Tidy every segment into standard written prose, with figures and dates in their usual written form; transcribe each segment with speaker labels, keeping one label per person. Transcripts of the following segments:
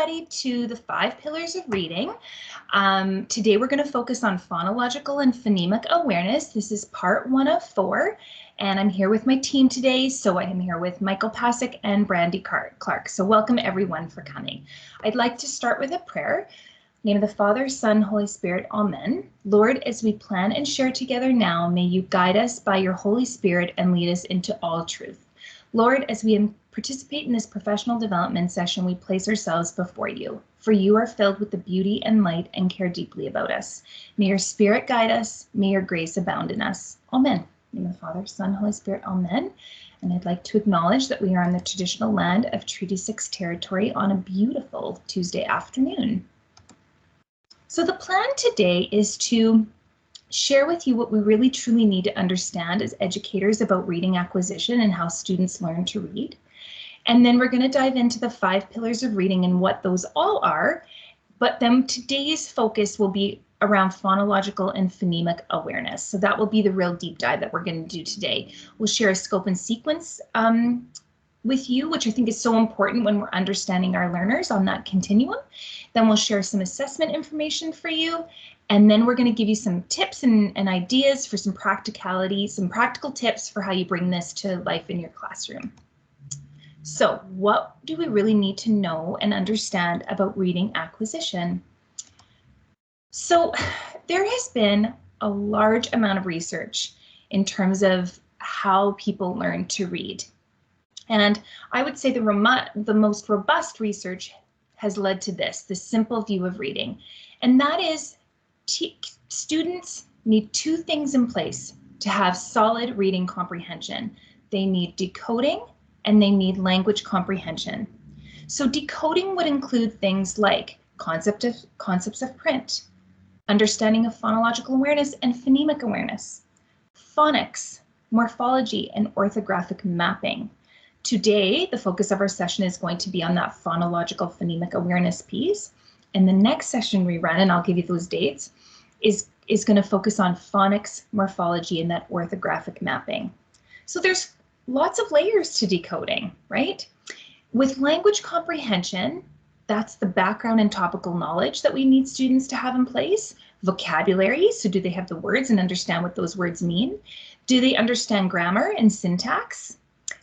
Speaker 1: everybody to the 5 pillars of reading. Today we're going to focus on phonological and phonemic awareness. This is part 1 of 4, and I'm here with my team today. So I am here with Michael Pasick and Brandy Clark. So welcome everyone for coming. I'd like to start with a prayer. In the name of the Father, Son, Holy Spirit, Amen. Lord, as we plan and share together now, may you guide us by your Holy Spirit and lead us into all truth. Lord, as we participate in this professional development session, we place ourselves before you, for you are filled with the beauty and light and care deeply about us. May your Spirit guide us. May your grace abound in us. Amen. In the name of the Father, Son, Holy Spirit, Amen. And I'd like to acknowledge that we are on the traditional land of Treaty 6 territory on a beautiful Tuesday afternoon. So the plan today is to share with you what we really truly need to understand as educators about reading acquisition and how students learn to read. And then we're going to dive into the 5 pillars of reading and what those all are. But then today's focus will be around phonological and phonemic awareness. So that will be the real deep dive that we're going to do today. We'll share a scope and sequence with you, which I think is so important when we're understanding our learners on that continuum. Then we'll share some assessment information for you. And then we're going to give you some tips and ideas for some practicality, some practical tips for how you bring this to life in your classroom. So what do we really need to know and understand about reading acquisition? So there has been a large amount of research in terms of how people learn to read. And I would say the most robust research has led to this simple view of reading. And that is students need 2 things in place to have solid reading comprehension. They need decoding and they need language comprehension. So decoding would include things like concepts of print, understanding of phonological awareness and phonemic awareness, phonics, morphology, and orthographic mapping. Today, the focus of our session is going to be on that phonological phonemic awareness piece. And the next session we run, and I'll give you those dates, is going to focus on phonics, morphology, and that orthographic mapping. So there's lots of layers to decoding, right? With language comprehension, that's the background and topical knowledge that we need students to have in place. Vocabulary, so do they have the words and understand what those words mean? Do they understand grammar and syntax?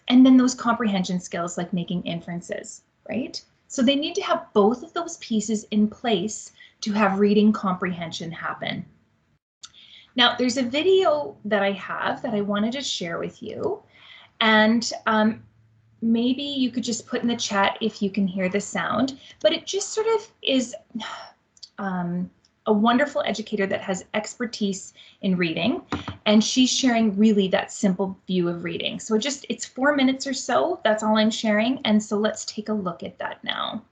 Speaker 1: And then those comprehension skills like making inferences, right? So they need to have both of those pieces in place to have reading comprehension happen. Now, there's a video that I have that I wanted to share with you. And maybe you could just put in the chat if you can hear the sound, but it just sort of is a wonderful educator that has expertise in reading, and she's sharing really that simple view of reading. So it's 4 minutes or so, that's all I'm sharing, and so let's take a look at that now.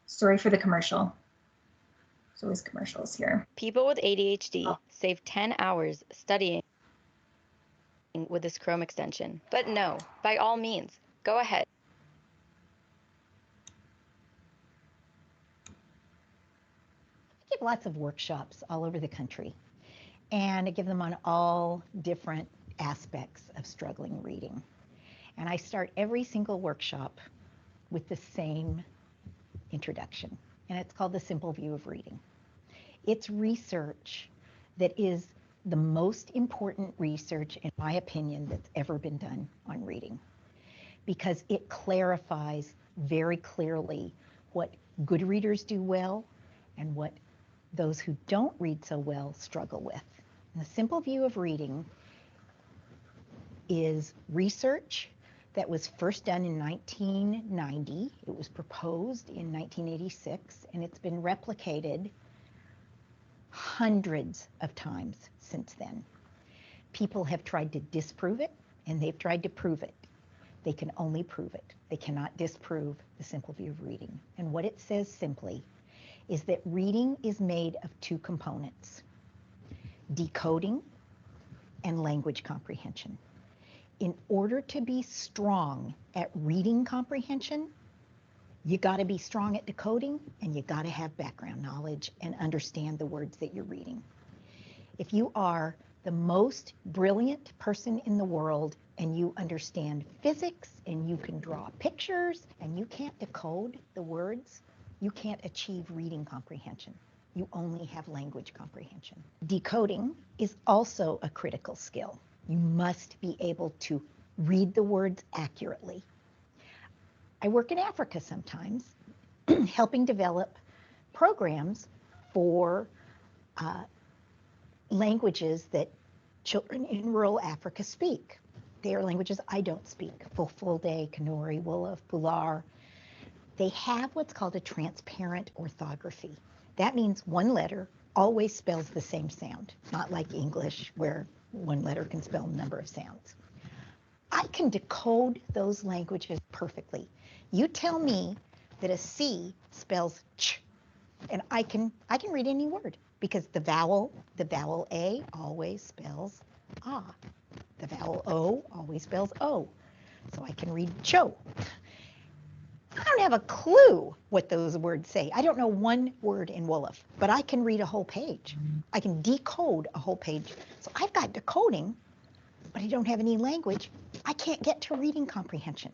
Speaker 1: Sorry for the commercial. There's always commercials here.
Speaker 2: People with ADHD save 10 hours studying with this Chrome extension. But no, by all means, go ahead.
Speaker 3: I give lots of workshops all over the country, and I give them on all different aspects of struggling reading. And I start every single workshop with the same introduction, and it's called The Simple View of Reading. It's research that is the most important research, in my opinion, that's ever been done on reading, because it clarifies very clearly what good readers do well and what those who don't read so well struggle with. And the simple view of reading is research that was first done in 1990. It was proposed in 1986, and it's been replicated hundreds of times since then. People have tried to disprove it, and they've tried to prove it. They can only prove it. They cannot disprove the simple view of reading. And what it says simply is that reading is made of 2 components: decoding and language comprehension. In order to be strong at reading comprehension, you got to be strong at decoding, and you got to have background knowledge and understand the words that you're reading. If you are the most brilliant person in the world and you understand physics and you can draw pictures and you can't decode the words, you can't achieve reading comprehension. You only have language comprehension. Decoding is also a critical skill. You must be able to read the words accurately. I work in Africa sometimes, helping develop programs for languages that children in rural Africa speak. They are languages I don't speak. Fulfulde, Kanuri, Wolof, Bular. They have what's called a transparent orthography. That means one letter always spells the same sound, not like English where one letter can spell a number of sounds. I can decode those languages perfectly. You tell me that a C spells ch, and I can read any word because the vowel A always spells ah. The vowel O always spells O. So I can read cho. I don't have a clue what those words say. I don't know one word in Wolof, but I can read a whole page. I can decode a whole page. So I've got decoding, but I don't have any language. I can't get to reading comprehension.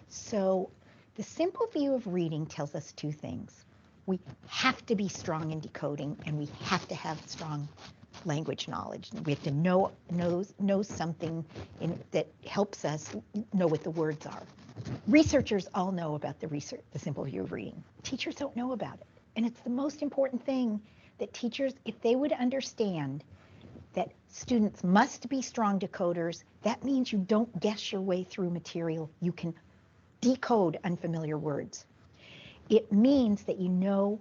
Speaker 3: So the simple view of reading tells us two things. We have to be strong in decoding, and we have to have strong language knowledge. We have to know something that helps us know what the words are. Researchers all know about the simple view of reading. Teachers don't know about it. And it's the most important thing that teachers, if they would understand that students must be strong decoders, that means you don't guess your way through material. You can decode unfamiliar words. It means that you know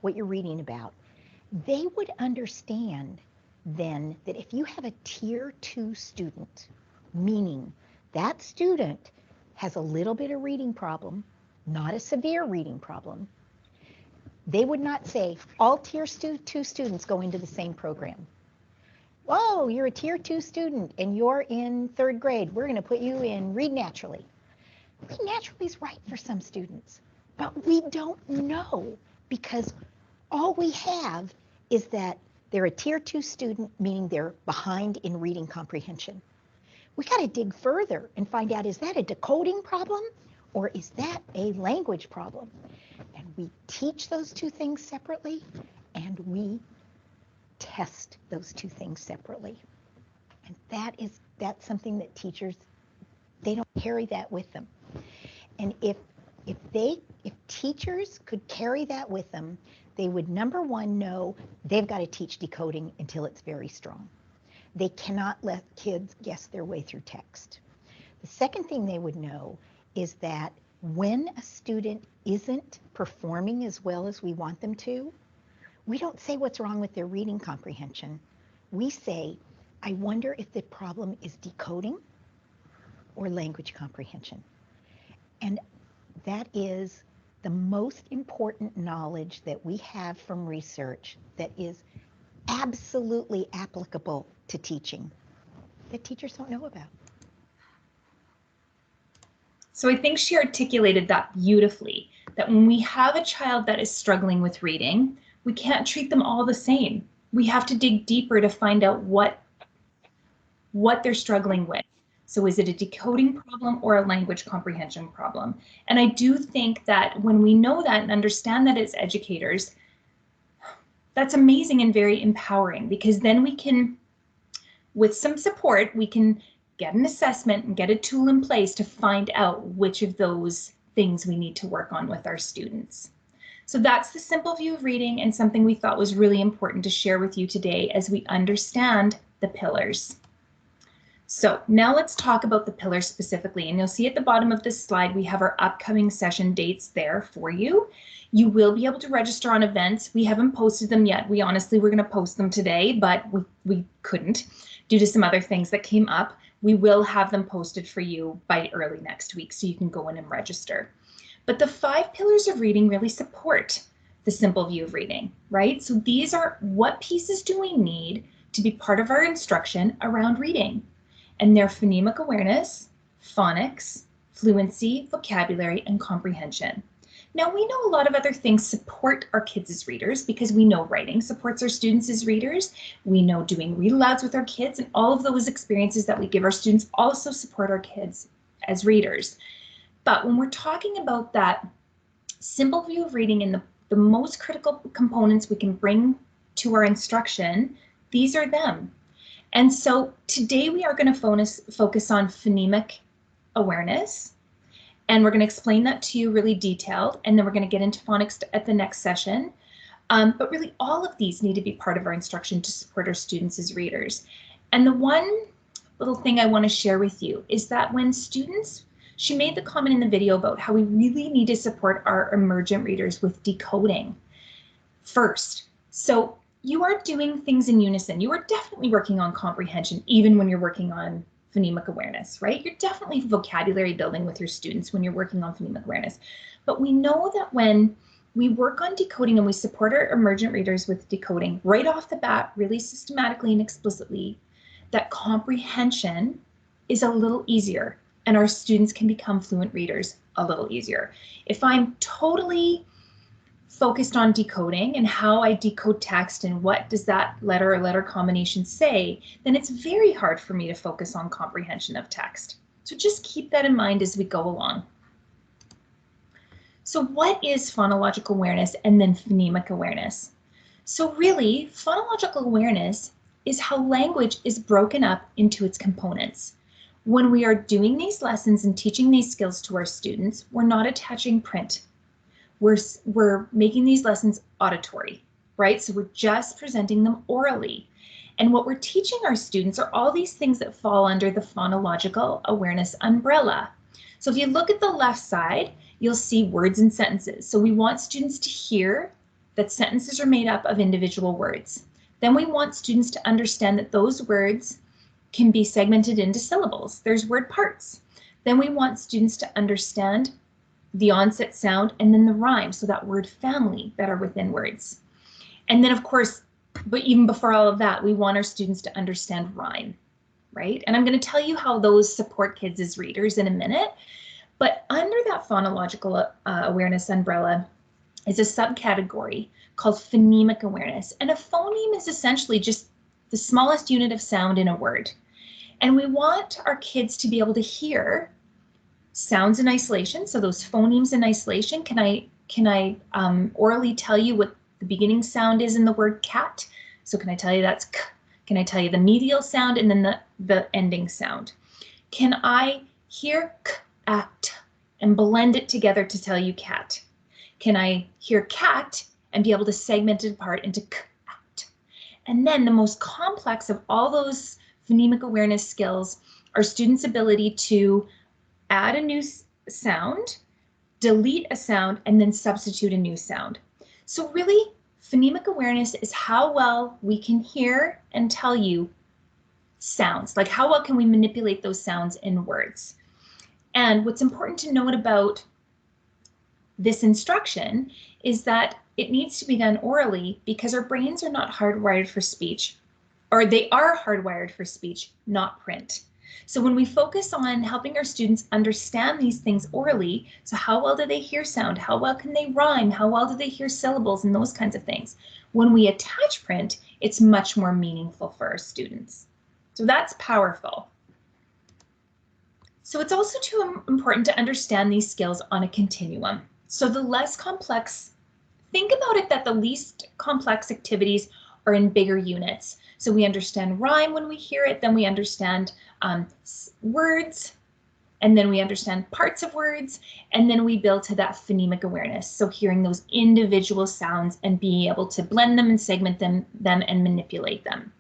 Speaker 3: what you're reading about. They would understand then that if you have a tier 2 student, meaning that student has a little bit of reading problem, not a severe reading problem, they would not say all tier 2 students go into the same program. Whoa, you're a tier 2 student and you're in 3rd grade. We're going to put you in Read Naturally. Read Naturally is right for some students, but we don't know because all we have is that they're a tier 2 student, meaning they're behind in reading comprehension. We got to dig further and find out, is that a decoding problem or is that a language problem? And we teach those two things separately and we test those two things separately. And that's something that teachers, they don't carry that with them. And if teachers could carry that with them, they would, number one, know they've got to teach decoding until it's very strong. They cannot let kids guess their way through text. The second thing they would know is that when a student isn't performing as well as we want them to, we don't say what's wrong with their reading comprehension. We say, I wonder if the problem is decoding or language comprehension. And that is the most important knowledge that we have from research that is absolutely applicable to teaching that teachers don't know about.
Speaker 1: So I think she articulated that beautifully, that when we have a child that is struggling with reading, we can't treat them all the same. We have to dig deeper to find out what they're struggling with. So is it a decoding problem or a language comprehension problem? And I do think that when we know that and understand that as educators, that's amazing and very empowering, because then we can, with some support, we can get an assessment and get a tool in place to find out which of those things we need to work on with our students. So that's the simple view of reading, and something we thought was really important to share with you today as we understand the pillars. So now let's talk about the pillars specifically, and you'll see at the bottom of this slide we have our upcoming session dates there for you. You will be able to register on events. We haven't posted them yet. We honestly were going to post them today, but we couldn't due to some other things that came up. We will have them posted for you by early next week, so you can go in and register. But the 5 pillars of reading really support the simple view of reading, right? So these are, what pieces do we need to be part of our instruction around reading? And they're phonemic awareness, phonics, fluency, vocabulary, and comprehension. Now, we know a lot of other things support our kids as readers because we know writing supports our students as readers. We know doing read alouds with our kids, and all of those experiences that we give our students also support our kids as readers. But when we're talking about that simple view of reading and the most critical components we can bring to our instruction, these are them. And so today we are going to focus on phonemic awareness. And we're going to explain that to you really detailed, and then we're going to get into phonics at the next session. But really, all of these need to be part of our instruction to support our students as readers. And the one little thing I want to share with you is that when students, she made the comment in the video about how we really need to support our emergent readers with decoding first. So you are doing things in unison. You are definitely working on comprehension, even when you're working on phonemic awareness, right? You're definitely vocabulary building with your students when you're working on phonemic awareness. But we know that when we work on decoding and we support our emergent readers with decoding right off the bat, really systematically and explicitly, that comprehension is a little easier and our students can become fluent readers a little easier. If I'm totally focused on decoding and how I decode text and what does that letter or letter combination say, then it's very hard for me to focus on comprehension of text. So just keep that in mind as we go along. So what is phonological awareness and then phonemic awareness? So really, phonological awareness is how language is broken up into its components. When we are doing these lessons and teaching these skills to our students, we're not attaching print. We're making these lessons auditory, right? So we're just presenting them orally. And what we're teaching our students are all these things that fall under the phonological awareness umbrella. So if you look at the left side, you'll see words and sentences. So we want students to hear that sentences are made up of individual words. Then we want students to understand that those words can be segmented into syllables. There's word parts. Then we want students to understand the onset sound and then the rhyme, so that word family that are within words. And then of course, but even before all of that, we want our students to understand rhyme, right? And I'm going to tell you how those support kids as readers in a minute. But under that phonological awareness umbrella is a subcategory called phonemic awareness. And a phoneme is essentially just the smallest unit of sound in a word. And we want our kids to be able to hear sounds in isolation. So those phonemes in isolation, can I orally tell you what the beginning sound is in the word cat? So can I tell you that's k? Can I tell you the medial sound and then the ending sound? Can I hear k, at, and blend it together to tell you cat? Can I hear cat and be able to segment it apart into k, at? And then the most complex of all those phonemic awareness skills are students' ability to add a new sound, delete a sound, and then substitute a new sound. So really, phonemic awareness is how well we can hear and tell you sounds, like how well can we manipulate those sounds in words. And what's important to note about this instruction is that it needs to be done orally because our brains are not hardwired for speech, or they are hardwired for speech, not print. So when we focus on helping our students understand these things orally, so how well do they hear sound? How well can they rhyme? How well do they hear syllables and those kinds of things? When we attach print, it's much more meaningful for our students. So that's powerful. So it's also too important to understand these skills on a continuum. So the less complex, think about it that the least complex activities are in bigger units. So we understand rhyme when we hear it, then we understand words, and then we understand parts of words, and then we build to that phonemic awareness. So hearing those individual sounds and being able to blend them and segment them and manipulate them.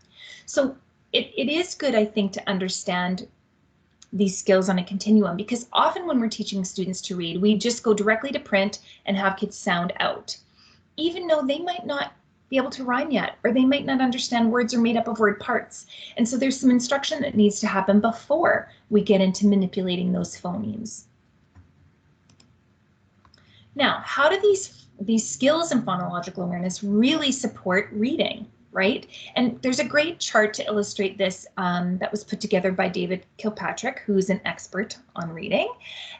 Speaker 1: So it is good, I think, to understand these skills on a continuum, because often when we're teaching students to read, we just go directly to print and have kids sound out, even though they might not be able to rhyme yet, or they might not understand words are made up of word parts. And so there's some instruction that needs to happen before we get into manipulating those phonemes. Now, how do these skills in phonological awareness really support reading? right? And there's a great chart to illustrate this that was put together by David Kilpatrick, who's an expert on reading.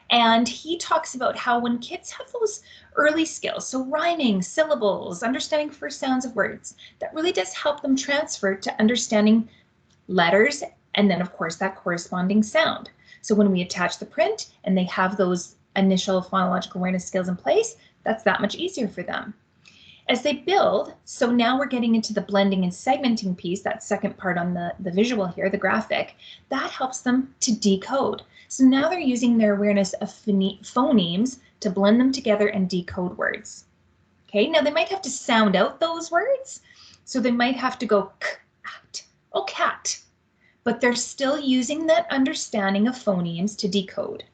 Speaker 1: And he talks about how when kids have those early skills, so rhyming, syllables, understanding first sounds of words, that really does help them transfer to understanding letters and then of course that corresponding sound. So when we attach the print and they have those initial phonological awareness skills in place, that's that much easier for them. As they build, so now we're getting into the blending and segmenting piece, that second part on the visual here, the graphic, that helps them to decode. So now they're using their awareness of phonemes to blend them together and decode words. Okay, now they might have to sound out those words. So they might have to go cat, oh cat, but they're still using that understanding of phonemes to decode.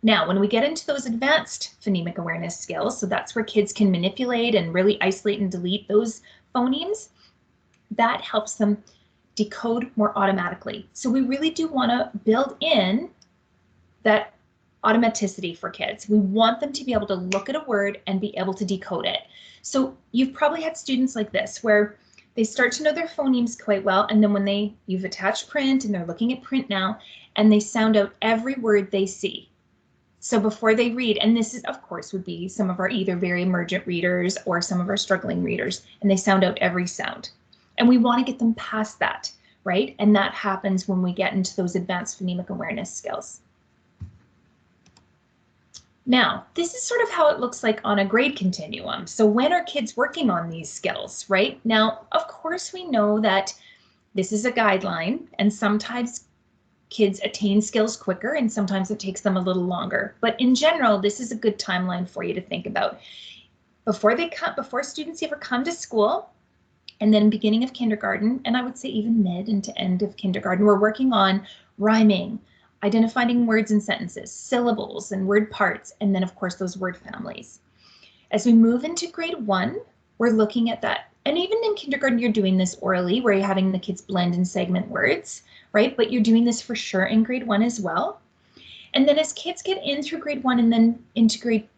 Speaker 1: Now, when we get into those advanced phonemic awareness skills, so that's where kids can manipulate and really isolate and delete those phonemes, that helps them decode more automatically. So we really do want to build in that automaticity for kids. We want them to be able to look at a word and be able to decode it. So you've probably had students like this where they start to know their phonemes quite well, and then when you've attached print and they're looking at print now, and they sound out every word they see. So before they read, and this is, of course, would be some of our either very emergent readers or some of our struggling readers, and they sound out every sound. And we want to get them past that, right? And that happens when we get into those advanced phonemic awareness skills. Now, this is sort of how it looks like on a grade continuum. So when are kids working on these skills, right? Now, of course, we know that this is a guideline, and sometimes kids attain skills quicker and sometimes it takes them a little longer. But in general, this is a good timeline for you to think about. Before students ever come to school, and then beginning of kindergarten, and I would say even mid and to end of kindergarten, we're working on rhyming, identifying words and sentences, syllables and word parts, and then of course those word families. As we move into grade 1, we're looking at that. And even in kindergarten, you're doing this orally, where you're having the kids blend and segment words, right? But you're doing this for sure in grade 1 as well. And then as kids get in through grade 1 and then into grade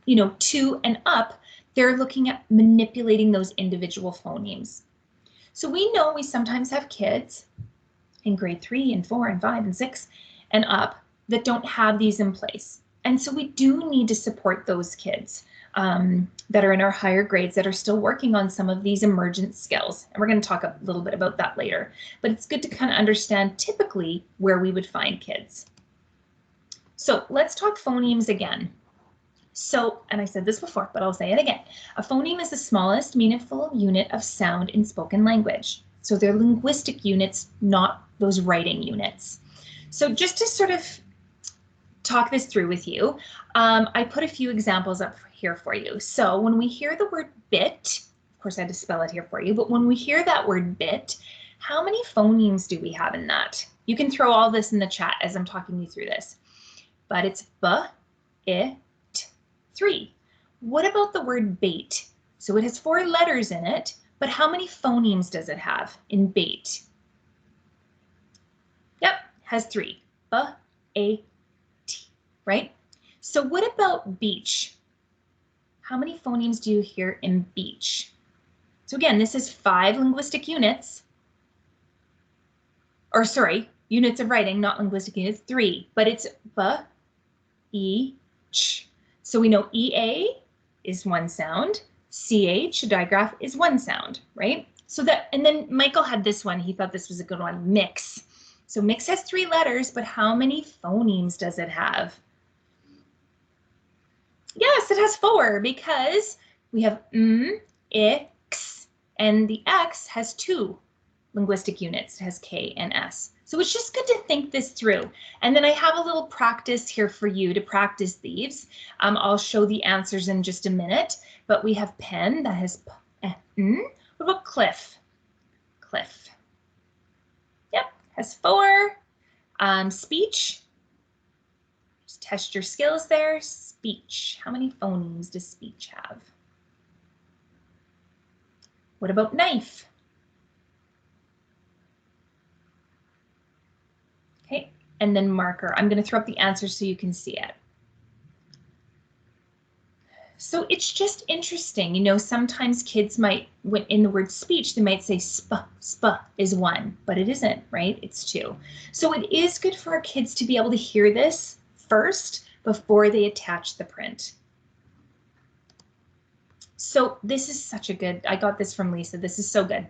Speaker 1: 2 and up, they're looking at manipulating those individual phonemes. So we know we sometimes have kids in grade 3 and 4 and 5 and 6 and up that don't have these in place. And so we do need to support those kids that are in our higher grades that are still working on some of these emergent skills. And we're going to talk a little bit about that later. But it's good to kind of understand typically where we would find kids. So let's talk phonemes again. So, and I said this before, but I'll say it again. A phoneme is the smallest meaningful unit of sound in spoken language. So they're linguistic units, not those writing units. So just to sort of talk this through with you, I put a few examples up here for you. So when we hear the word bit, of course I had to spell it here for you, but when we hear that word bit, how many phonemes do we have in that? You can throw all this in the chat as I'm talking you through this, but it's b, I, t, 3. What about the word bait? So it has 4 letters in it, but how many phonemes does it have in bait? Yep, has 3, b, a, t, right? So what about beach? How many phonemes do you hear in beach? So again, this is 5 linguistic units, or sorry, units of writing, not linguistic units, 3, but it's b, e, ch. So we know ea is 1 sound, ch, digraph, is 1 sound, right? So that, and then Michael had this one, he thought this was a good one, mix. So mix has 3 letters, but how many phonemes does it have? Yes, it has 4 because we have x, and the x has 2 linguistic units. It has k and s. So it's just good to think this through. And then I have a little practice here for you to practice these. I'll show the answers in just a minute, but we have pen that has p, n. What about cliff? Cliff. Yep, has 4. Speech. Just test your skills there. Speech. How many phonemes does speech have? What about knife? Okay, and then marker. I'm going to throw up the answers so you can see it. So it's just interesting, you know, sometimes kids might, when in the word speech, they might say sp is one, but it isn't, right? It's two. So it is good for our kids to be able to hear this first before they attach the print. So this is such a good, I got this from Lisa. This is so good.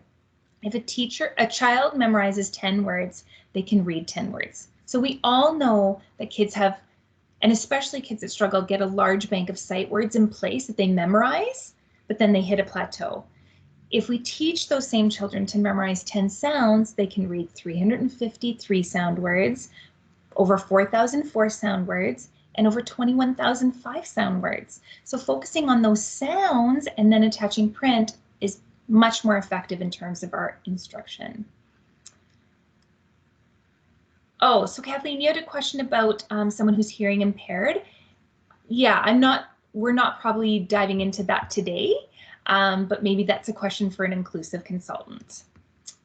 Speaker 1: If a child memorizes 10 words, they can read 10 words. So we all know that kids have, and especially kids that struggle, get a large bank of sight words in place that they memorize, but then they hit a plateau. If we teach those same children to memorize 10 sounds, they can read 353 sound words, over 4,000 four sound words, and over 21,000 five sound words. So focusing on those sounds and then attaching print is much more effective in terms of our instruction. Oh, so Kathleen, you had a question about someone who's hearing impaired. Yeah, we're not probably diving into that today, but maybe that's a question for an inclusive consultant.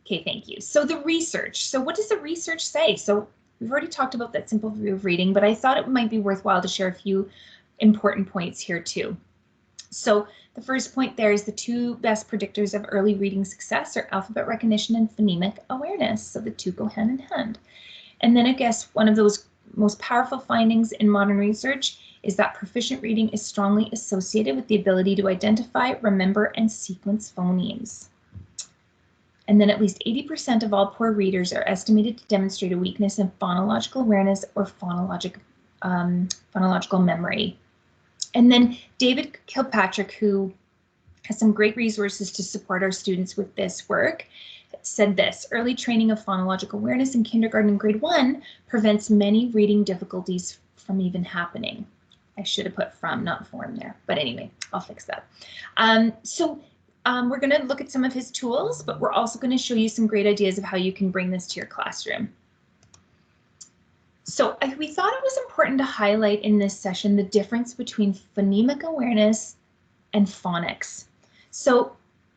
Speaker 1: Okay, thank you. So the research. So what does the research say? So we've already talked about that simple view of reading, but I thought it might be worthwhile to share a few important points here too. So the first point there is the two best predictors of early reading success are alphabet recognition and phonemic awareness. So the two go hand in hand. And then I guess one of those most powerful findings in modern research is that proficient reading is strongly associated with the ability to identify, remember, and sequence phonemes. And then at least 80% of all poor readers are estimated to demonstrate a weakness in phonological awareness or phonological memory. And then David Kilpatrick, who has some great resources to support our students with this work, said this: early training of phonological awareness in kindergarten and grade 1 prevents many reading difficulties from even happening. I should have put from, not form there, but anyway, I'll fix that. We're going to look at some of his tools, but we're also going to show you some great ideas of how you can bring this to your classroom. So we thought it was important to highlight in this session the difference between phonemic awareness and phonics. So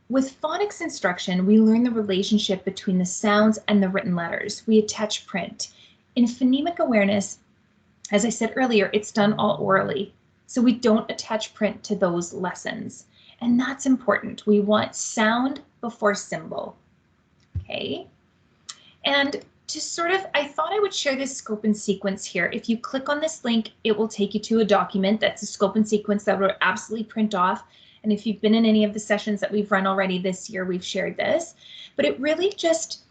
Speaker 1: with phonics instruction, we learn the relationship between the sounds and the written letters. We attach print. In phonemic awareness, as I said earlier, it's done all orally. So we don't attach print to those lessons. And that's important. We want sound before symbol. Okay. And to sort of, I thought I would share this scope and sequence here. If you click on this link, it will take you to a document that's a scope and sequence that will absolutely print off. And if you've been in any of the sessions that we've run already this year, we've shared this. But it really just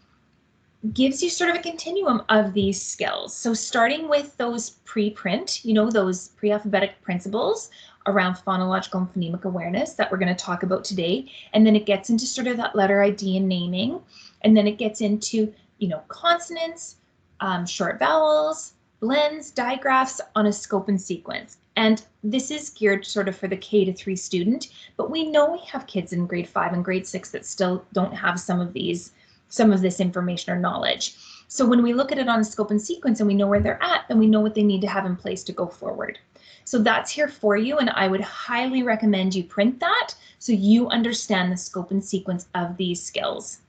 Speaker 1: gives you sort of a continuum of these skills. So starting with those pre-print, you know, those pre-alphabetic principles around phonological and phonemic awareness that we're going to talk about today. And then it gets into sort of that letter ID and naming. And then it gets into, you know, consonants, short vowels, blends, digraphs on a scope and sequence. And this is geared sort of for the K to 3 student, but we know we have kids in grade 5 and grade 6 that still don't have some of this information or knowledge. So when we look at it on a scope and sequence and we know where they're at, then we know what they need to have in place to go forward. So that's here for you, and I would highly recommend you print that so you understand the scope and sequence of these skills.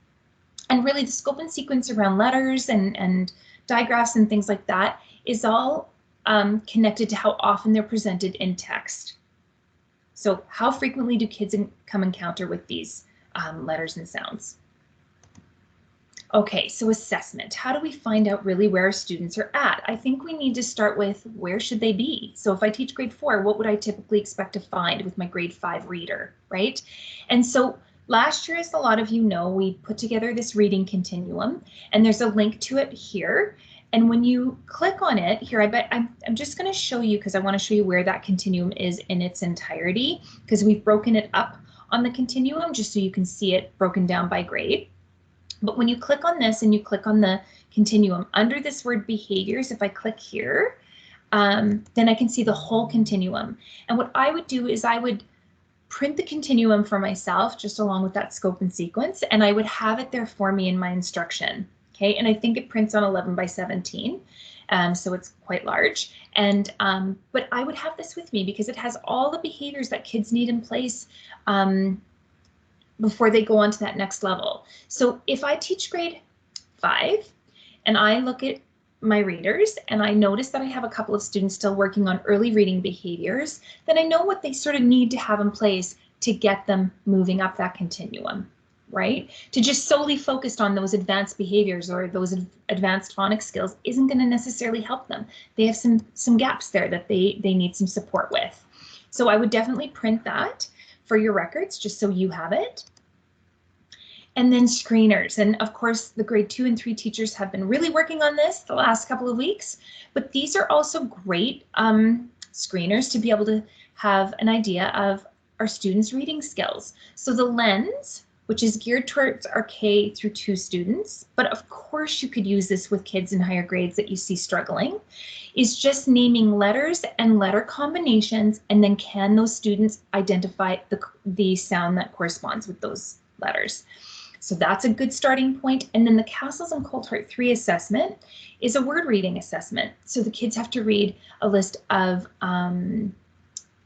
Speaker 1: And really the scope and sequence around letters and digraphs and things like that is all connected to how often they're presented in text. So how frequently do kids come encounter with these letters and sounds? Okay, so assessment. How do we find out really where our students are at? I think we need to start with where should they be? So if I teach grade 4, what would I typically expect to find with my grade 5 reader, right? And so last year, as a lot of you know, we put together this reading continuum, and there's a link to it here. And when you click on it here, I'm just going to show you, because I want to show you where that continuum is in its entirety, because we've broken it up on the continuum just so you can see it broken down by grade. But when you click on this and you click on the continuum under this word behaviors, if I click here, then I can see the whole continuum. And what I would do is I would print the continuum for myself just along with that scope and sequence, and I would have it there for me in my instruction. Okay, and I think it prints on 11 by 17, so it's quite large. And but I would have this with me because it has all the behaviors that kids need in place before they go on to that next level. So if I teach grade 5 and I look at my readers and I notice that I have a couple of students still working on early reading behaviors, then I know what they sort of need to have in place to get them moving up that continuum, right? To just solely focus on those advanced behaviors or those advanced phonics skills isn't going to necessarily help them. They have some gaps there that they need some support with. So I would definitely print that for your records just so you have it. And then screeners. And of course, the grade 2 and 3 teachers have been really working on this the last couple of weeks, but these are also great screeners to be able to have an idea of our students' reading skills. So the lens, which is geared towards our K through 2 students, but of course you could use this with kids in higher grades that you see struggling, is just naming letters and letter combinations, and then can those students identify the sound that corresponds with those letters. So that's a good starting point. And then the Castles and Coulthard 3 assessment is a word reading assessment. So the kids have to read a list of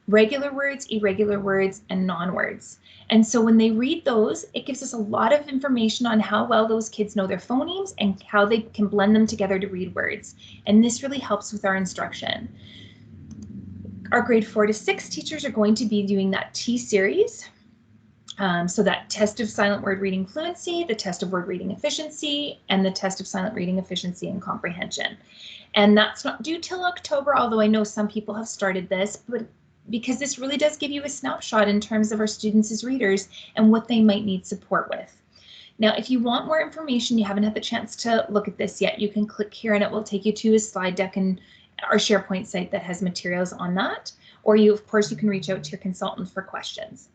Speaker 1: regular words, irregular words, and non-words. And so when they read those, it gives us a lot of information on how well those kids know their phonemes and how they can blend them together to read words. And this really helps with our instruction. Our grade 4 to 6 teachers are going to be doing that T series. So that test of silent word reading fluency, the test of word reading efficiency, and the test of silent reading efficiency and comprehension. And that's not due till October, although I know some people have started this, but because this really does give you a snapshot in terms of our students as readers and what they might need support with. Now, if you want more information, you haven't had the chance to look at this yet, you can click here and it will take you to a slide deck and our SharePoint site that has materials on that. Or of course, you can reach out to your consultant for questions.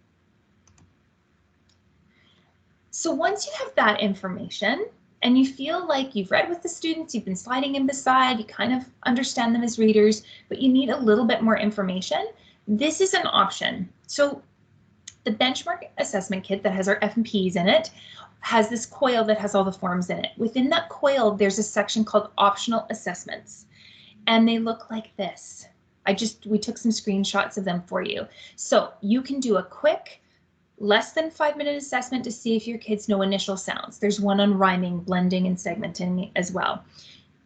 Speaker 1: So once you have that information and you feel like you've read with the students, you've been sliding in beside, you kind of understand them as readers, but you need a little bit more information, this is an option. So the benchmark assessment kit that has our F&Ps in it has this coil that has all the forms in it. Within that coil, there's a section called optional assessments, and they look like this. We took some screenshots of them for you. So you can do a quick, less than 5-minute assessment to see if your kids know initial sounds. There's one on rhyming, blending, and segmenting as well.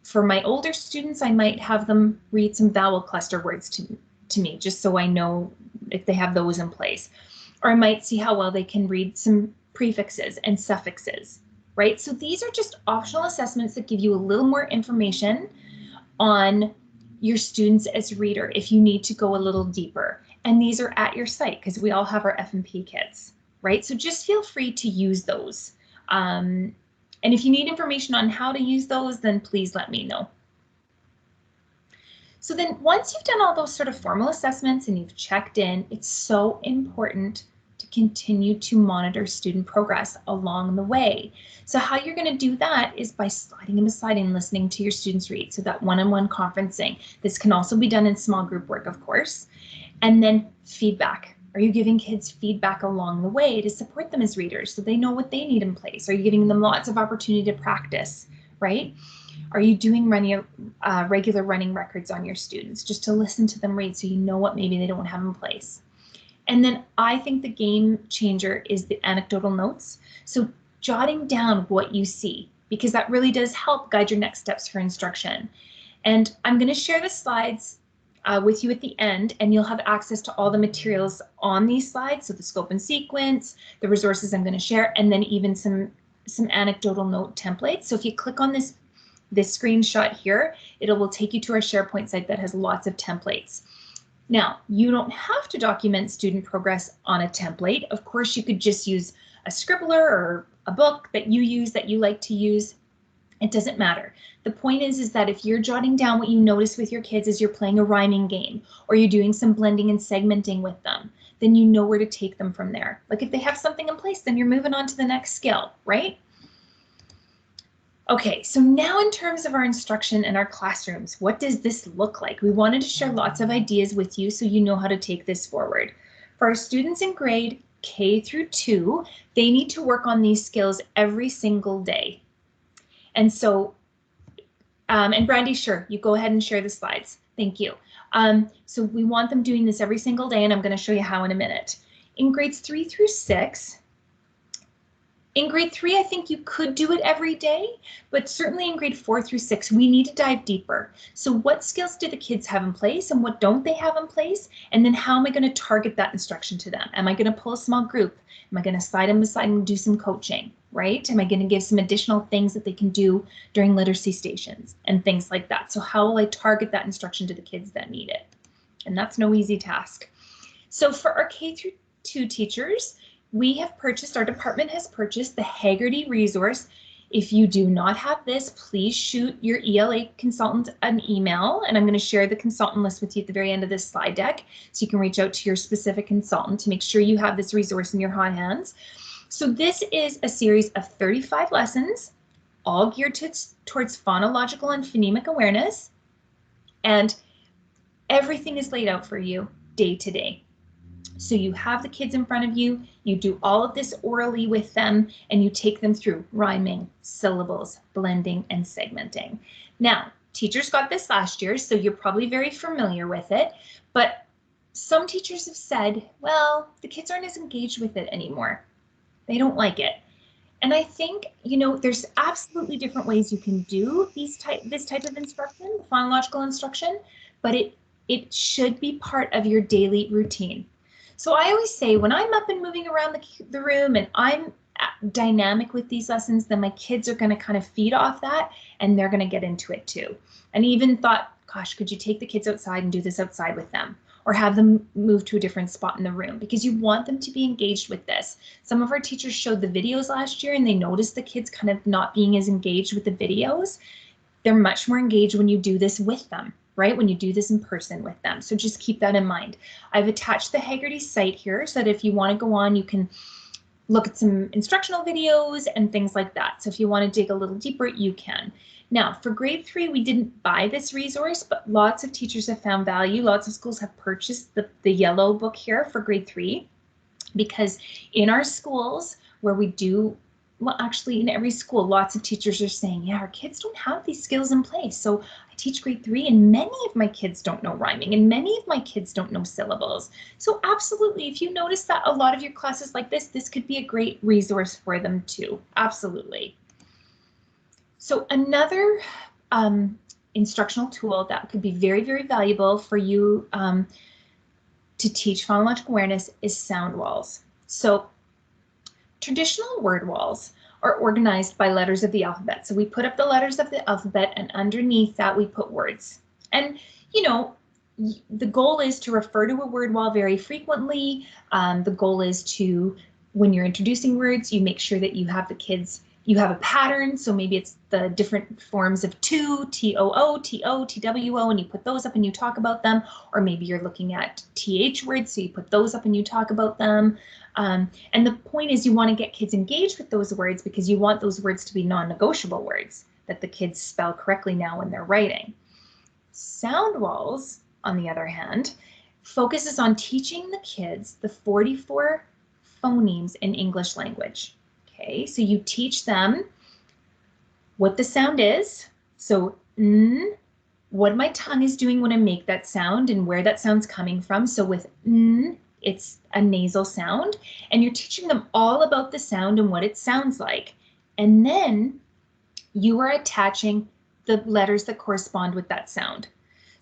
Speaker 1: For my older students, I might have them read some vowel cluster words to me, just so I know if they have those in place. Or I might see how well they can read some prefixes and suffixes, right? So these are just optional assessments that give you a little more information on your students as reader if you need to go a little deeper. And these are at your site because we all have our F&P kits, right? So just feel free to use those. And if you need information on how to use those, then please let me know. So then once you've done all those sort of formal assessments and you've checked in, it's so important to continue to monitor student progress along the way. So how you're going to do that is by sliding in beside and listening to your students read. So that one-on-one conferencing. This can also be done in small group work, of course. And then feedback. Are you giving kids feedback along the way to support them as readers so they know what they need in place? Are you giving them lots of opportunity to practice, right? Are you doing regular running records on your students just to listen to them read so you know what maybe they don't have in place? And then I think the game changer is the anecdotal notes. So jotting down what you see, because that really does help guide your next steps for instruction. And I'm going to share the slides with you at the end, and you'll have access to all the materials on these slides. So the scope and sequence, the resources I'm going to share, and then even some anecdotal note templates. So if you click on this screenshot here, it will take you to our SharePoint site that has lots of templates. Now, you don't have to document student progress on a template. Of course, you could just use a scribbler or a book that you use that you like to use. It doesn't matter. The point is that if you're jotting down what you notice with your kids as you're playing a rhyming game or you're doing some blending and segmenting with them, then you know where to take them from there. Like if they have something in place, then you're moving on to the next skill, right? Okay, so now in terms of our instruction in our classrooms, what does this look like? We wanted to share lots of ideas with you so you know how to take this forward. For our students in grade K through 2, they need to work on these skills every single day. And so, and Brandy, sure, you go ahead and share the slides. Thank you. So we want them doing this every single day, and I'm going to show you how in a minute. In grades 3 through 6, In grade 3, I think you could do it every day, but certainly in grade 4 through 6, we need to dive deeper. So what skills do the kids have in place and what don't they have in place? And then how am I going to target that instruction to them? Am I going to pull a small group? Am I going to slide them aside and do some coaching, right? Am I going to give some additional things that they can do during literacy stations and things like that? So how will I target that instruction to the kids that need it? And that's no easy task. So for our K through 2 teachers, our department has purchased the Haggerty resource. If you do not have this, please shoot your ELA consultant an email, and I'm going to share the consultant list with you at the very end of this slide deck, so you can reach out to your specific consultant to make sure you have this resource in your hot hands. So this is a series of 35 lessons, all geared towards phonological and phonemic awareness, and everything is laid out for you day to day. So you have the kids in front of you, you do all of this orally with them, and you take them through rhyming, syllables, blending, and segmenting. Now, teachers got this last year, so you're probably very familiar with it, but some teachers have said, well, the kids aren't as engaged with it anymore. They don't like it. And I think, there's absolutely different ways you can do this type of instruction, phonological instruction, but it should be part of your daily routine. So I always say when I'm up and moving around the room and I'm dynamic with these lessons, then my kids are going to kind of feed off that and they're going to get into it too. And even thought, gosh, could you take the kids outside and do this outside with them? Or have them move to a different spot in the room, because you want them to be engaged with this. Some of our teachers showed the videos last year and they noticed the kids kind of not being as engaged with the videos. They're much more engaged when you do this with them, right? When you do this in person with them. So just keep that in mind. I've attached the Haggerty site here so that if you want to go on, you can look at some instructional videos and things like that. So if you want to dig a little deeper, you can. Now, for grade 3, we didn't buy this resource, but lots of teachers have found value. Lots of schools have purchased the yellow book here for grade 3, because in our schools where we do, well, actually in every school, lots of teachers are saying, yeah, our kids don't have these skills in place. So I teach grade 3 and many of my kids don't know rhyming and many of my kids don't know syllables. So absolutely, if you notice that a lot of your classes like this could be a great resource for them too. Absolutely. So another instructional tool that could be very, very valuable for you to teach phonological awareness is sound walls. So traditional word walls are organized by letters of the alphabet. So we put up the letters of the alphabet and underneath that we put words. And the goal is to refer to a word wall very frequently. The goal is to, when you're introducing words, you make sure that you have you have a pattern. So maybe it's the different forms of to, T-O-O, T-O, T-W-O, and you put those up and you talk about them. Or maybe you're looking at TH words, so you put those up and you talk about them. And the point is you want to get kids engaged with those words because you want those words to be non-negotiable words that the kids spell correctly now when they're writing. Sound walls, on the other hand, focuses on teaching the kids the 44 phonemes in English language. Okay, so you teach them what the sound is. So what my tongue is doing when I make that sound and where that sound's coming from. So with it's a nasal sound, and you're teaching them all about the sound and what it sounds like. And then you are attaching the letters that correspond with that sound.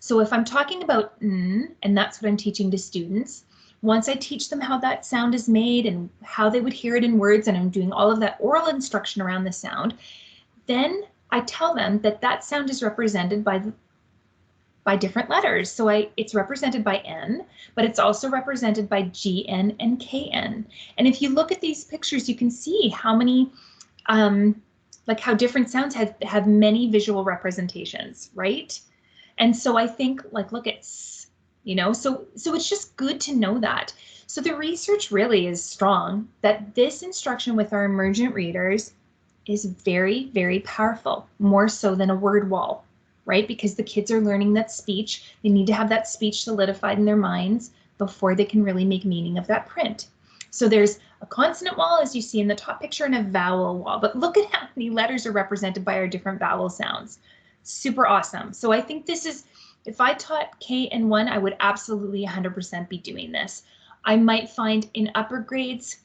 Speaker 1: So if I'm talking about and that's what I'm teaching to students, once I teach them how that sound is made and how they would hear it in words, and I'm doing all of that oral instruction around the sound, then I tell them that that sound is represented by different letters. So it's represented by N, but it's also represented by GN and KN. And if you look at these pictures, you can see how many, like how different sounds have many visual representations, right? And so I think, like, look at, so it's just good to know that. So the research really is strong that this instruction with our emergent readers is very, very powerful, more so than a word wall, right? Because the kids are learning that speech. They need to have that speech solidified in their minds before they can really make meaning of that print. So there's a consonant wall, as you see in the top picture, and a vowel wall. But look at how many letters are represented by our different vowel sounds. Super awesome. So I think this is, if I taught KN1, I would absolutely 100% be doing this. I might find in upper grades,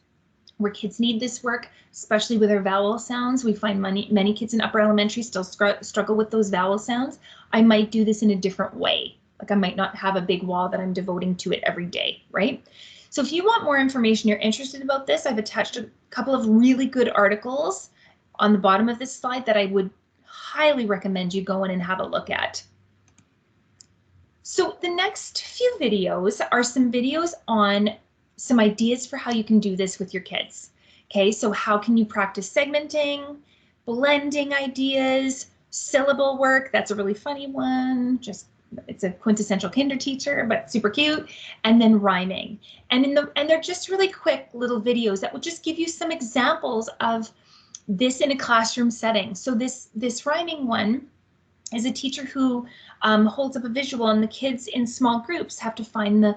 Speaker 1: where kids need this work, especially with our vowel sounds. We find many kids in upper elementary still struggle with those vowel sounds. I might do this in a different way. Like I might not have a big wall that I'm devoting to it every day, right? So if you want more information, you're interested about this, I've attached a couple of really good articles on the bottom of this slide that I would highly recommend you go in and have a look at. So the next few videos are some videos on some ideas for how you can do this with your kids. Okay, so how can you practice segmenting, blending ideas, syllable work, that's a really funny one, just it's a quintessential kinder teacher, but super cute, and then rhyming. And they're just really quick little videos that will just give you some examples of this in a classroom setting. So this rhyming one is a teacher who holds up a visual, and the kids in small groups have to find the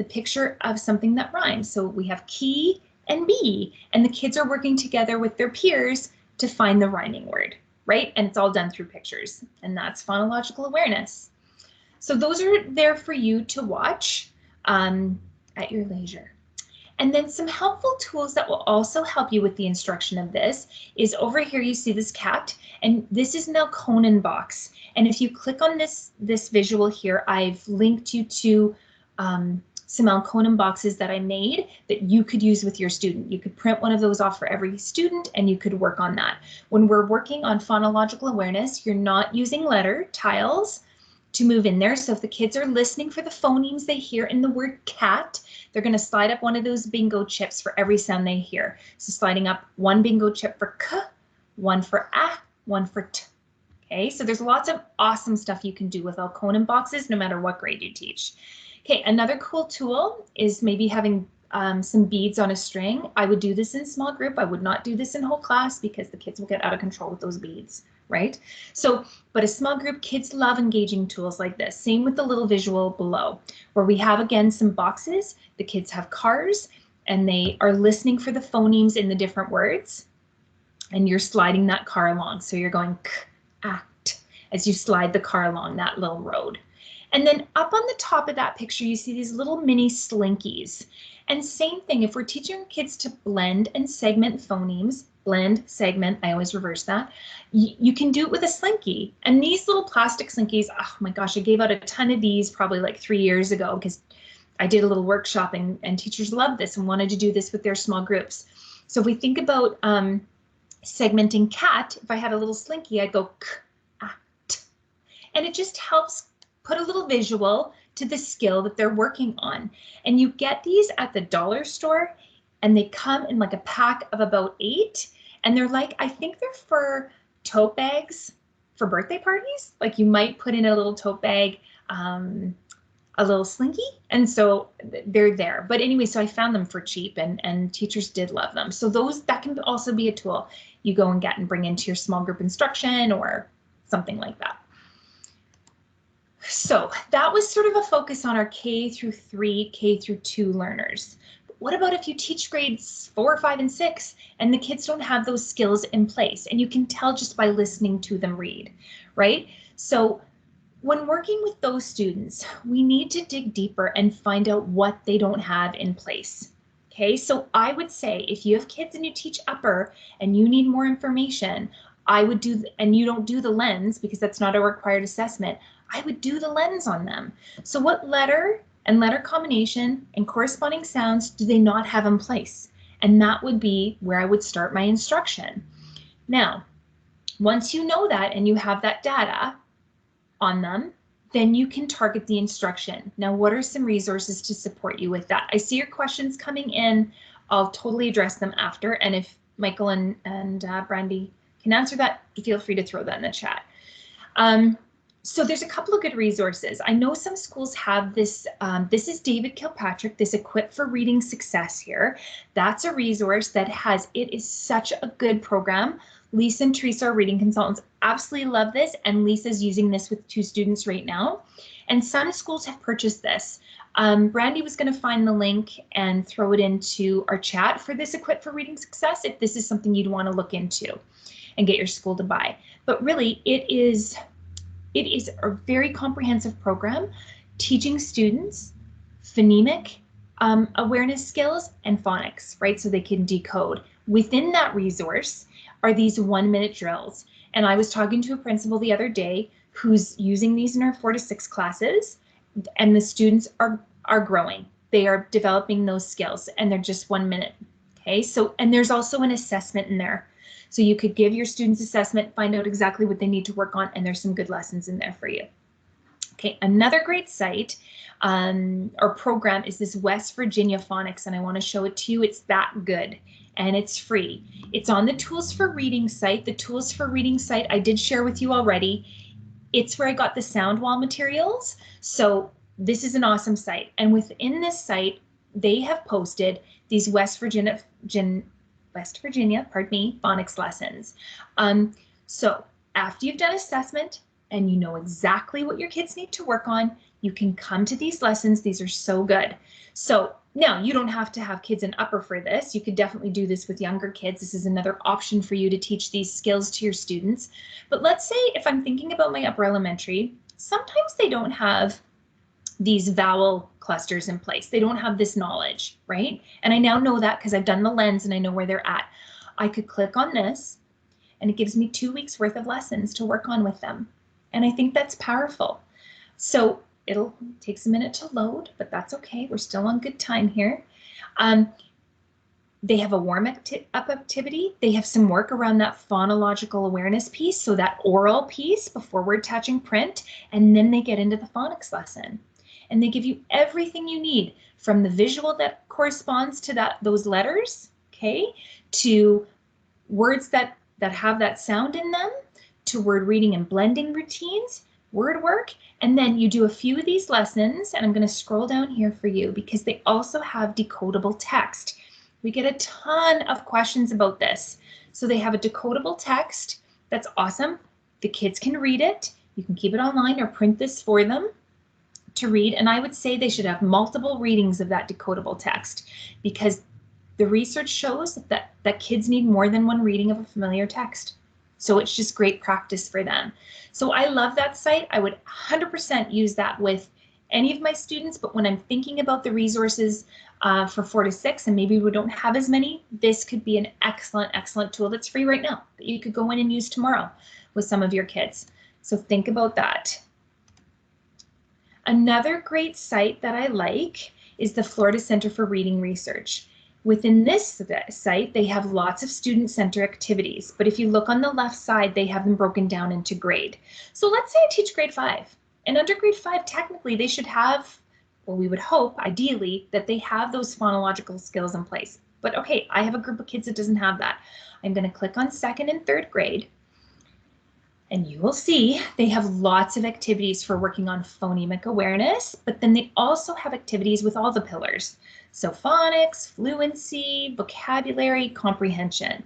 Speaker 1: picture of something that rhymes. So we have key and bee, and the kids are working together with their peers to find the rhyming word, right? And it's all done through pictures, and that's phonological awareness. So those are there for you to watch at your leisure. And then some helpful tools that will also help you with the instruction of this is over here you see this cat, and this is Melkonen box. And if you click on this visual here, I've linked you to some Melkonen boxes that I made that you could use with your student. You could print one of those off for every student and you could work on that. When we're working on phonological awareness, you're not using letter tiles to move in there. So if the kids are listening for the phonemes they hear in the word cat, they're going to slide up one of those bingo chips for every sound they hear. So sliding up one bingo chip for k, one for a, one for t. Okay, so there's lots of awesome stuff you can do with Melkonen boxes no matter what grade you teach. Okay, another cool tool is maybe having some beads on a string. I would do this in small group. I would not do this in whole class because the kids will get out of control with those beads, right? So, but a small group, kids love engaging tools like this. Same with the little visual below, where we have, again, some boxes. The kids have cars and they are listening for the phonemes in the different words. And you're sliding that car along. So you're going k, act, as you slide the car along that little road. And then up on the top of that picture, you see these little mini slinkies. And same thing, if we're teaching kids to blend and segment phonemes, blend, segment, I always reverse that, you can do it with a slinky. And these little plastic slinkies, oh my gosh, I gave out a ton of these probably like 3 years ago because I did a little workshop and teachers loved this and wanted to do this with their small groups. So if we think about segmenting cat, if I had a little slinky, I'd go k, act. And it just helps put a little visual to the skill that they're working on. And you get these at the dollar store and they come in like a pack of about 8. And they're like, I think they're for tote bags for birthday parties. Like you might put in a little tote bag, a little slinky. And so they're there. But anyway, so I found them for cheap and teachers did love them. So that can also be a tool you go and get and bring into your small group instruction or something like that. So that was sort of a focus on our K through 3, K through 2 learners. But what about if you teach grades 4, 5, and 6 and the kids don't have those skills in place? And you can tell just by listening to them read, right? So when working with those students, we need to dig deeper and find out what they don't have in place. Okay, so I would say if you have kids and you teach upper and you need more information, I would do, and you don't do the lens because that's not a required assessment, I would do the lens on them. So what letter and letter combination and corresponding sounds do they not have in place? And that would be where I would start my instruction. Now, once you know that and you have that data on them, then you can target the instruction. Now, what are some resources to support you with that? I see your questions coming in. I'll totally address them after. And if Michael and Brandy can answer that, feel free to throw that in the chat. So there's a couple of good resources. I know some schools have this. This is David Kilpatrick, this Equip for Reading Success here. That's a resource that it is such a good program. Lisa and Teresa are reading consultants, absolutely love this, and Lisa's using this with 2 students right now. And some schools have purchased this. Brandy was going to find the link and throw it into our chat for this Equip for Reading Success if this is something you'd want to look into and get your school to buy. But really, it is a very comprehensive program teaching students phonemic awareness skills and phonics, right? So they can decode. Within that resource are these 1-minute drills. And I was talking to a principal the other day who's using these in our 4 to 6 classes, and the students are growing. They are developing those skills, and they're just 1 minute. Okay, so, and there's also an assessment in there. So you could give your students assessment, find out exactly what they need to work on, and there's some good lessons in there for you. Okay, another great site or program is this West Virginia Phonics, and I want to show it to you. It's that good, and it's free. It's on the Tools for Reading site. The Tools for Reading site I did share with you already. It's where I got the sound wall materials. So this is an awesome site, and within this site, they have posted these West Virginia, pardon me, phonics lessons. So after you've done assessment and you know exactly what your kids need to work on, you can come to these lessons. These are so good. So now you don't have to have kids in upper for this. You could definitely do this with younger kids. This is another option for you to teach these skills to your students. But let's say if I'm thinking about my upper elementary, sometimes they don't have these vowel clusters in place. They don't have this knowledge, right? And I now know that because I've done the lens and I know where they're at. I could click on this and it gives me 2 weeks worth of lessons to work on with them. And I think that's powerful. So it'll take a minute to load, but that's okay. We're still on good time here. They have a warm-up activity. They have some work around that phonological awareness piece, so that oral piece before we're touching print, and then they get into the phonics lesson. And they give you everything you need from the visual that corresponds to those letters, okay, to words that have that sound in them, to word reading and blending routines, word work, and then you do a few of these lessons, and I'm going to scroll down here for you because they also have decodable text. We get a ton of questions about this. So they have a decodable text. That's awesome. The kids can read it. You can keep it online or print this for them to read. And I would say they should have multiple readings of that decodable text because the research shows that kids need more than one reading of a familiar text. So it's just great practice for them. So I love that site. I would 100% use that with any of my students, but when I'm thinking about the resources for 4 to 6, and maybe we don't have as many, this could be an excellent, excellent tool that's free right now that you could go in and use tomorrow with some of your kids. So think about that. Another great site that I like is the Florida Center for Reading Research. Within this site, they have lots of student center activities, but if you look on the left side, they have them broken down into grade. So let's say I teach grade 5, and under grade 5, technically they should have, well, we would hope, ideally, that they have those phonological skills in place. But okay, I have a group of kids that doesn't have that. I'm going to click on 2nd and 3rd grade, and you will see they have lots of activities for working on phonemic awareness, but then they also have activities with all the pillars. So phonics, fluency, vocabulary, comprehension.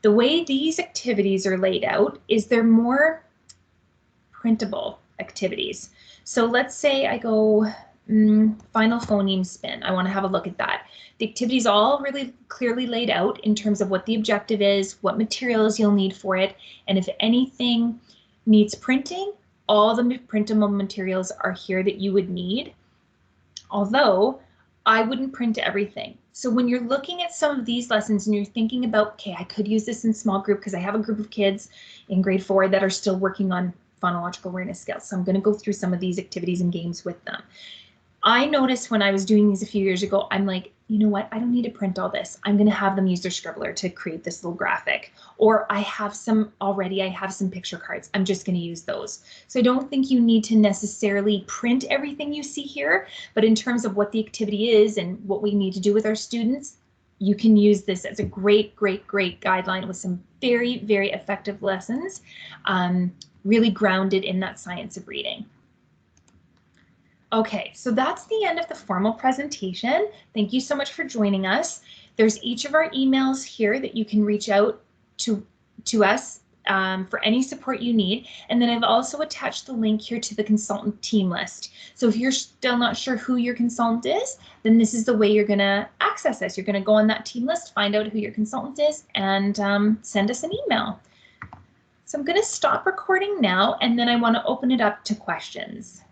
Speaker 1: The way these activities are laid out is they're more printable activities. So let's say I go final phoneme spin. I want to have a look at that. The activity is all really clearly laid out in terms of what the objective is, what materials you'll need for it, and if anything needs printing, all the printable materials are here that you would need. Although I wouldn't print everything. So when you're looking at some of these lessons and you're thinking about, okay, I could use this in small group because I have a group of kids in grade 4 that are still working on phonological awareness skills. So I'm going to go through some of these activities and games with them. I noticed when I was doing these a few years ago, I'm like, you know what? I don't need to print all this. I'm going to have them use their scribbler to create this little graphic. Or I have some already, I have some picture cards. I'm just going to use those. So I don't think you need to necessarily print everything you see here, but in terms of what the activity is and what we need to do with our students, you can use this as a great, great, great guideline with some very, very effective lessons, really grounded in that science of reading. Okay, so that's the end of the formal presentation. Thank you so much for joining us. There's each of our emails here that you can reach out to us for any support you need. And then I've also attached the link here to the consultant team list. So if you're still not sure who your consultant is, then this is the way you're going to access us. You're going to go on that team list, find out who your consultant is, and send us an email. So I'm going to stop recording now, and then I want to open it up to questions.